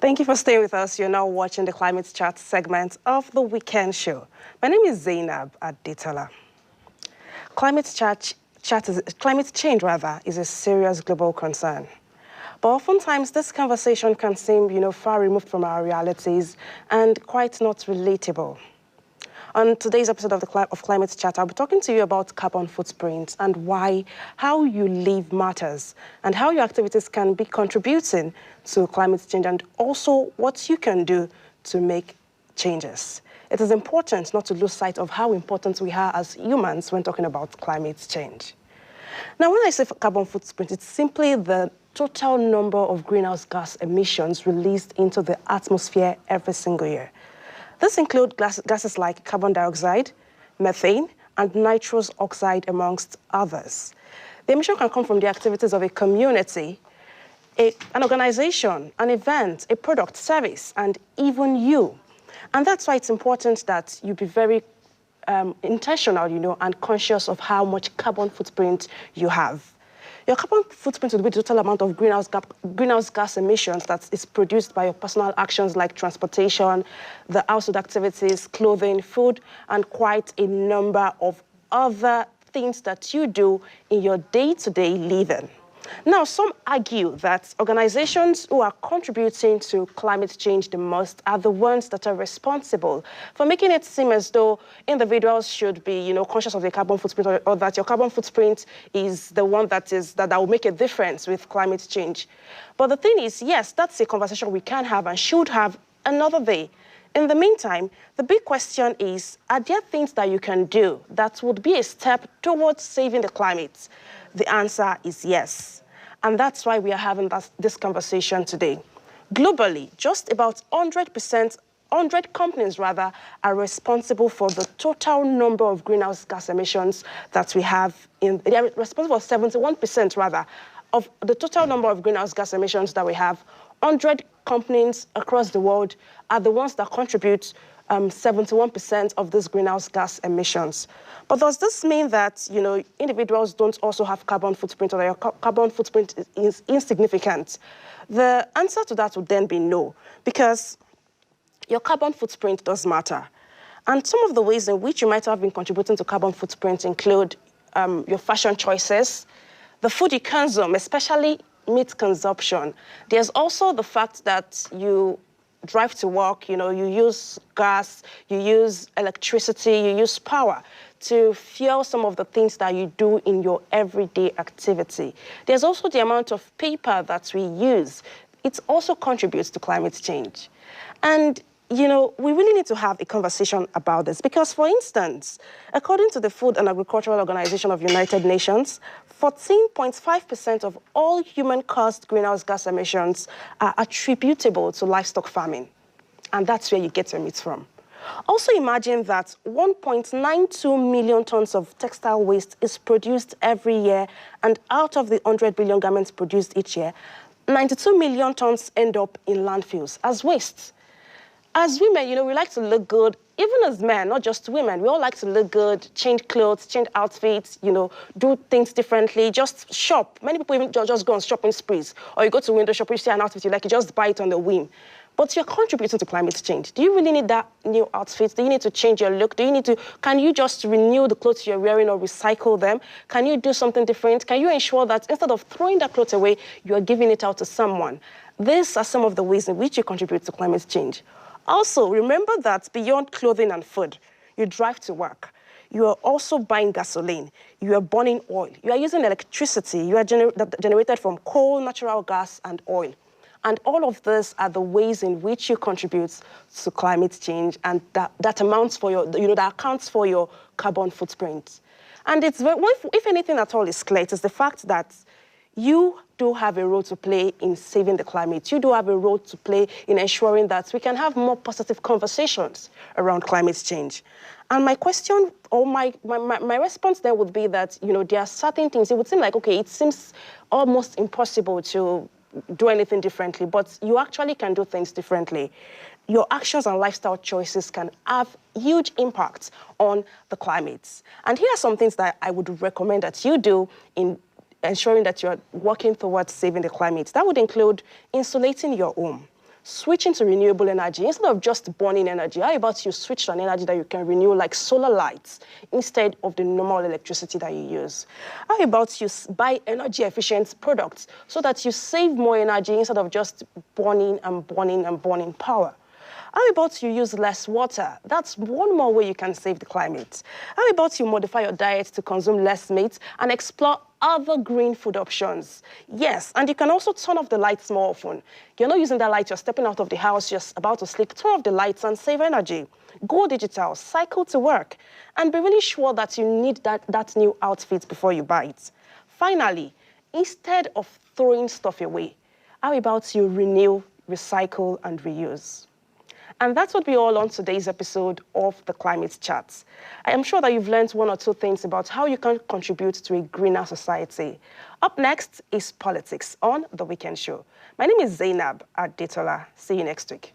Thank you for staying with us. You're now watching the Climate Chat segment of the Weekend Show. My name is Zainab Adetola. Climate change is a serious global concern. But oftentimes, this conversation can seem, far removed from our realities and quite not relatable. On today's episode of Climate Chat, I'll be talking to you about carbon footprints and how you live matters, and how your activities can be contributing to climate change, and also what you can do to make changes. It is important not to lose sight of how important we are as humans when talking about climate change. Now, when I say carbon footprint, it's simply the total number of greenhouse gas emissions released into the atmosphere every single year. This includes gases like carbon dioxide, methane, and nitrous oxide, amongst others. The emission can come from the activities of a community, an organization, an event, a product, service, and even you. And that's why it's important that you be very intentional, and conscious of how much carbon footprint you have. Your carbon footprint will be the total amount of greenhouse gas emissions that is produced by your personal actions like transportation, the household activities, clothing, food, and quite a number of other things that you do in your day-to-day living. Now, some argue that organizations who are contributing to climate change the most are the ones that are responsible for making it seem as though individuals should be, conscious of their carbon footprint, or that your carbon footprint is the one that will make a difference with climate change. But the thing is, yes, that's a conversation we can have and should have another day. In the meantime, the big question is, are there things that you can do that would be a step towards saving the climate? The answer is yes. And that's why we are having this conversation today. Globally, just about 100 companies are responsible for the total number of greenhouse gas emissions that we have. They are responsible for 71% of the total number of greenhouse gas emissions that we have. 100 companies across the world are the ones that contribute 71% of these greenhouse gas emissions. But does this mean that, individuals don't also have carbon footprint, or their carbon footprint is insignificant? The answer to that would then be no, because your carbon footprint does matter. And some of the ways in which you might have been contributing to carbon footprint include your fashion choices, the food you consume, especially meat consumption. There's also the fact that you drive to work, you use gas, you use electricity, you use power to fuel some of the things that you do in your everyday activity. There's also the amount of paper that we use. It also contributes to climate change. And we really need to have a conversation about this because, for instance, according to the Food and Agricultural Organization of United Nations, 14.5% of all human-caused greenhouse gas emissions are attributable to livestock farming. And that's where you get your meat from. Also imagine that 1.92 million tons of textile waste is produced every year, and out of the 100 billion garments produced each year, 92 million tons end up in landfills as waste. As women, we like to look good. Even as men, not just women, we all like to look good, change clothes, change outfits, do things differently, just shop. Many people even just go on shopping sprees. Or you go to window shop, you see an outfit you like, you just buy it on the whim. But you're contributing to climate change. Do you really need that new outfit? Do you need to change your look? Can you just renew the clothes you're wearing or recycle them? Can you do something different? Can you ensure that instead of throwing that clothes away, you're giving it out to someone? These are some of the ways in which you contribute to climate change. Also, remember that beyond clothing and food, you drive to work. You are also buying gasoline. You are burning oil. You are using electricity. You are generated from coal, natural gas, and oil. And all of these are the ways in which you contribute to climate change, and that amounts for your, that accounts for your carbon footprint. And if anything at all is clear, it is the fact that you do have a role to play in saving the climate. You do have a role to play in ensuring that we can have more positive conversations around climate change. And my question, or my response there would be that, there are certain things, it would seem like, okay, it seems almost impossible to do anything differently, but you actually can do things differently. Your actions and lifestyle choices can have huge impacts on the climate. And here are some things that I would recommend that you do in ensuring that you're working towards saving the climate. That would include insulating your home. Switching to renewable energy, instead of just burning energy, how about you switch to an energy that you can renew, like solar lights, instead of the normal electricity that you use? How about you buy energy efficient products so that you save more energy instead of just burning and burning and burning power? How about you use less water? That's one more way you can save the climate. How about you modify your diet to consume less meat and explore other green food options? Yes, and you can also turn off the lights more often. You're not using that light, you're stepping out of the house, you're about to sleep. Turn off the lights and save energy. Go digital, cycle to work, and be really sure that you need that new outfit before you buy it. Finally, instead of throwing stuff away, how about you renew, recycle, and reuse? And that's what we all on today's episode of the Climate Chat. I am sure that you've learned one or two things about how you can contribute to a greener society. Up next is politics on The Weekend Show. My name is Zainab Adetola. See you next week.